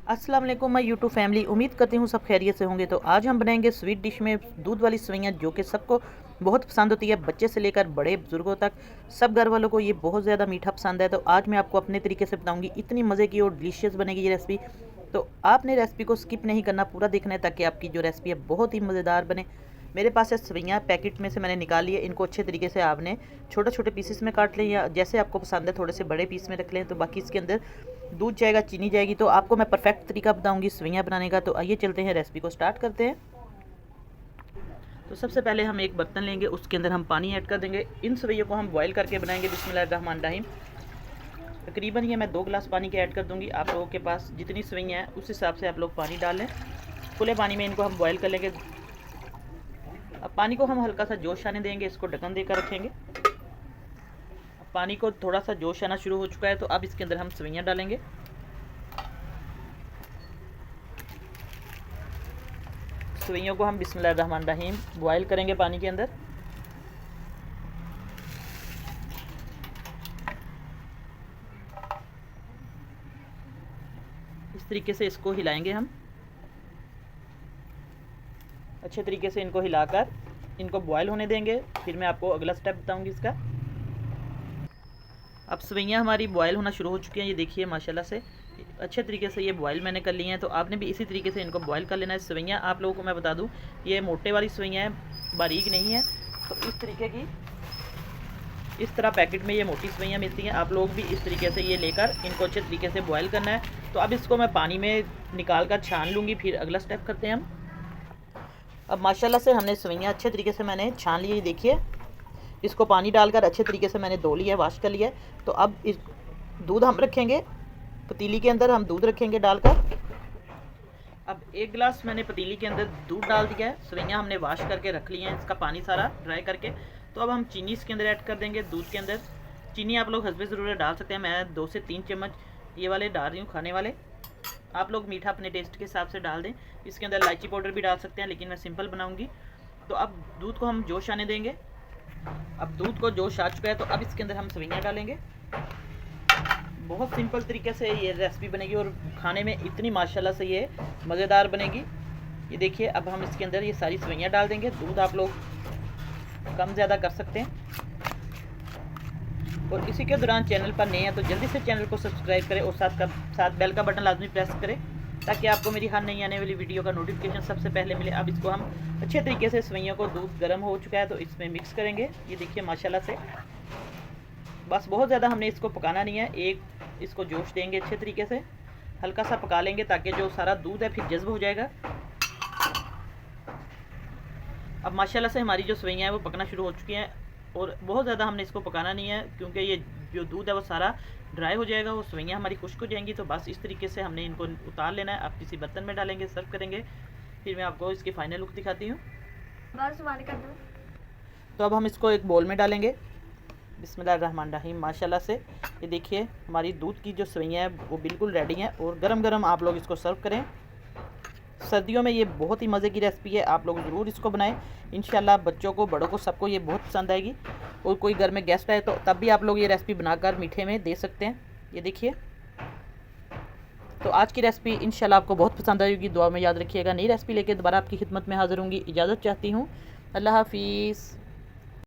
अस्सलाम वालेकुम my YouTube family. उम्मीद करती हूँ सब खैरियत से होंगे। तो आज हम बनाएंगे स्वीट डिश में दूध वाली सेवइयाँ, जो कि सबको बहुत पसंद होती है, बच्चे से लेकर बड़े बुजुर्गों तक सब घर वालों को ये बहुत ज़्यादा मीठा पसंद है। तो आज मैं आपको अपने तरीके से बताऊँगी, इतनी मज़े की और डिलीशियस बनेगी ये रेसिपी। तो आपने रेसिपी को स्किप नहीं करना, पूरा देखना है, ताकि आपकी जो रेसिपी है बहुत ही मज़ेदार बने। मेरे पास है सेवइयाँ, पैकेट में से मैंने निकाल लिए। इनको अच्छे तरीके से आपने छोटे छोटे पीसेस में काट लें, या जैसे आपको पसंद है थोड़े से बड़े पीस में रख लें। तो बाकी इसके अंदर दूध जाएगा, चीनी जाएगी। तो आपको मैं परफेक्ट तरीका बताऊंगी सेवइयाँ बनाने का। तो आइए चलते हैं, रेसिपी को स्टार्ट करते हैं। तो सबसे पहले हम एक बर्तन लेंगे, उसके अंदर हम पानी ऐड कर देंगे। इन सेवइयों को हम बॉईल करके बनाएंगे। बिस्मिल्लाहिर्रहमानिर्रहीम। तकरीबन ये मैं 2 गिलास पानी के ऐड कर दूंगी। आप लोगों के पास जितनी सेवइयाँ हैं उस हिसाब से आप लोग पानी डाल लें। खुले पानी में इनको हम बॉयल कर लेंगे। अब पानी को हम हल्का सा जोश आने देंगे, इसको ढक्कन देकर रखेंगे। अब पानी को थोड़ा सा जोश आना शुरू हो चुका है, तो अब इसके अंदर हम सेवइयाँ डालेंगे। सेवइयों को हम बिस्मिल्लाहिर्रहमानिर्रहीम बॉयल करेंगे पानी के अंदर। इस तरीके से इसको हिलाएंगे हम, अच्छे तरीके से इनको हिलाकर इनको बॉयल होने देंगे। फिर मैं आपको अगला स्टेप बताऊंगी इसका। अब सेवइयाँ हमारी बॉयल होना शुरू हो चुकी हैं, ये देखिए माशाल्लाह से अच्छे तरीके से ये बॉयल मैंने कर ली हैं। तो आपने भी इसी तरीके से इनको बॉयल कर लेना है। सेवइयाँ आप लोगों को मैं बता दूं, ये मोटे वाली सेवइयाँ हैं, बारीक नहीं है। तो इस तरीके की, इस तरह पैकेट में ये मोटी सेवइयाँ मिलती हैं। आप लोग भी इस तरीके से ये लेकर इनको अच्छे तरीके से बॉयल करना है। तो अब इसको मैं पानी में निकाल कर छान लूँगी, फिर अगला स्टेप करते हैं हम। अब माशाल्लाह से हमने सेवइयाँ अच्छे तरीके से मैंने छान ली है, देखिए। इसको पानी डालकर अच्छे तरीके से मैंने धो लिया है, वॉश कर लिया है। तो अब इस दूध हम रखेंगे पतीली के अंदर, हम दूध रखेंगे डालकर। अब 1 गिलास मैंने पतीली के अंदर दूध डाल दिया है। सेवइयाँ हमने वॉश करके रख ली हैं, इसका पानी सारा ड्राई करके। तो अब हम चीनी इसके अंदर ऐड कर देंगे दूध के अंदर। चीनी आप लोग हस्बे ज़रूरत डाल सकते हैं। मैं 2 से 3 चम्मच ये वाले डाल रही हूँ, खाने वाले। आप लोग मीठा अपने टेस्ट के हिसाब से डाल दें। इसके अंदर इलायची पाउडर भी डाल सकते हैं, लेकिन मैं सिंपल बनाऊँगी। तो अब दूध को हम जोश आने देंगे। अब दूध को जोश आ चुका है, तो अब इसके अंदर हम सेवइयाँ डालेंगे। बहुत सिंपल तरीके से ये रेसिपी बनेगी और खाने में इतनी माशाल्लाह से ये मज़ेदार बनेगी। ये देखिए, अब हम इसके अंदर ये सारी सेवइयाँ डाल देंगे। दूध आप लोग कम ज़्यादा कर सकते हैं। और इसी के दौरान चैनल पर नए हैं तो जल्दी से चैनल को सब्सक्राइब करें, और साथ बेल का बटन लाजमी प्रेस करें, ताकि आपको मेरी हर नई आने वाली वीडियो का नोटिफिकेशन सबसे पहले मिले। अब इसको हम अच्छे तरीके से, सेवइयों को दूध गर्म हो चुका है तो इसमें मिक्स करेंगे। ये देखिए माशाल्लाह से, बस बहुत ज़्यादा हमने इसको पकाना नहीं है। एक इसको जोश देंगे अच्छे तरीके से, हल्का सा पका लेंगे, ताकि जो सारा दूध है फिर जज्ब हो जाएगा। अब माशाल्लाह से हमारी जो सेवइयाँ हैं वो पकना शुरू हो चुकी हैं, और बहुत ज़्यादा हमने इसको पकाना नहीं है, क्योंकि ये जो दूध है वो सारा ड्राई हो जाएगा, वो सेवइयाँ हमारी खुश्क हो जाएंगी। तो बस इस तरीके से हमने इनको उतार लेना है। अब किसी बर्तन में डालेंगे, सर्व करेंगे, फिर मैं आपको इसकी फ़ाइनल लुक दिखाती हूँ। तो अब हम इसको एक बोल में डालेंगे। बिस्मिल्लाहिर्रहमानिर्रहीम। माशाल्लाह से ये देखिए, हमारी दूध की जो सेवइयाँ हैं वो बिल्कुल रेडी हैं, और गरम गरम आप लोग इसको सर्व करें। सर्दियों में ये बहुत ही मज़े की रेसिपी है, आप लोग ज़रूर इसको बनाएं। इंशाल्लाह बच्चों को, बड़ों को, सबको ये बहुत पसंद आएगी। और कोई घर में गेस्ट आए तो तब भी आप लोग ये रेसिपी बनाकर मीठे में दे सकते हैं। ये देखिए, तो आज की रेसिपी इंशाल्लाह आपको बहुत पसंद आएगी। दुआ में याद रखिएगा। नई रेसिपी लेके दोबारा आपकी खिदमत में हाज़िर होंगी। इजाज़त चाहती हूँ। अल्लाह हाफिज़।